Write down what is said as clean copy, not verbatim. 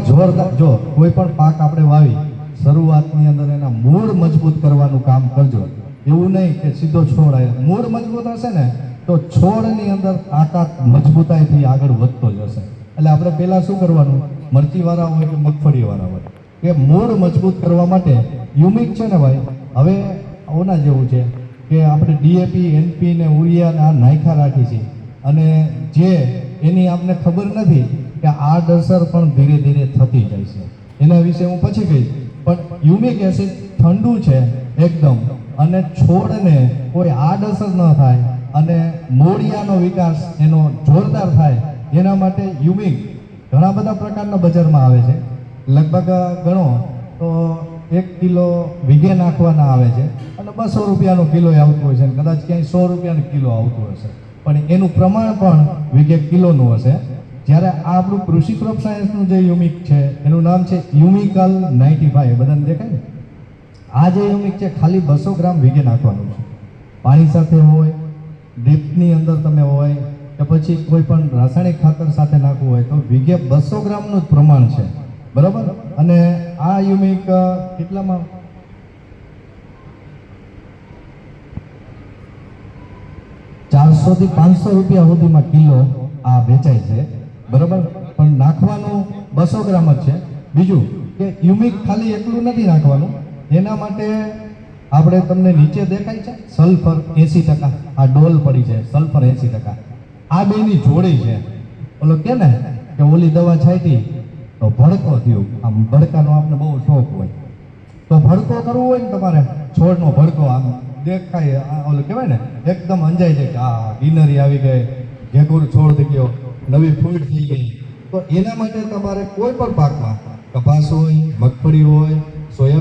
જોરદાર, જો કોઈ પણ પાક આપણે વાવી શરૂઆતની અંદર એના મૂળ મજબૂત કરવાનું કામ કરજો. એવું નહીં કે સીધો છોડ આવે. મૂળ મજબૂત હશે ને તો છોડની અંદર તાકાત મજબૂતાઈથી આગળ વધતો જશે. એટલે આપણે પહેલાં શું કરવાનું, મરચીવાળા હોય કે મગફળીવાળા હોય, કે મૂળ મજબૂત કરવા માટે યુમિક છે ને ભાઈ, હવે ઓના જેવું છે કે આપણે ડીએપી, એનપી ને યુરિયા આ નાખ્યા રાખી છે, અને જે એની આપને ખબર નથી કે આડઅસર પણ ધીરે ધીરે થતી જાય છે. એના વિશે હું પછી કહીશ. પણ યુમિક એસિડ ઠંડુ છે એકદમ, અને છોડને કોઈ આડઅસર ન થાય અને મૂળિયાનો વિકાસ એનો જોરદાર થાય, એના માટે યુમિક ઘણા બધા પ્રકારના બજારમાં આવે છે. લગભગ ગણો તો 1 કિલો વીઘે નાખવાના આવે છે અને 200 રૂપિયાનો કિલો આવતું હોય છે, કદાચ ક્યાંય 100 રૂપિયાનો કિલો આવતું હશે, પણ એનું પ્રમાણ પણ વીઘે કિલોનું હશે. જ્યારે આ આપણું કૃષિ ક્રોપ સાયન્સનું જે યુમિક છે એનું નામ છે યુમિકલ 95. બધાને દેખાય ને? આ જે યુમિક છે ખાલી 200 ગ્રામ વીઘે નાખવાનું છે. પાણી સાથે હોય, ડ્રીપની અંદર તમે હોય કે પછી કોઈ પણ રાસાયણિક ખાતર સાથે નાખવું હોય તો વીઘે 200 ગ્રામનું જ પ્રમાણ છે, બરાબર. અને આ યુમિક કેટલામાં 400 થી 500 રૂપિયા સુધીમાં કિલો આ વેચાય છે, બરાબર. પણ નાખવાનું 200 ગ્રામ જ છે. બીજું કે યુમિક ખાલી એટલું નથી નાખવાનું, એના માટે આપણે તમને નીચે દેખાય છે સલ્ફર 80%, આ ડોલ પડી છે સલ્ફર 80%. આ બેની જોડી છે. ઓલો કે ને કે ઓલી દવા છાંટી તો ભડકો થયો, આમ ભડકાનો આપણે બહુ શોખ હોય, તો ભડકો કરવો હોય ને તમારે, છોડનો ભડકો આમ દેખાય, ઓલું કહેવાય ને એકદમ અંજાય છે કે આ ગ્રીનરી આવી ગઈ, ઘેઘુર છોડ થઈ ગયો, નવી ફૂટ થઈ ગઈ. તો એના માટે તમારે કોઈ પણ પાકમાં, કપાસ હોય, મગફળી હોય, સોયાબીન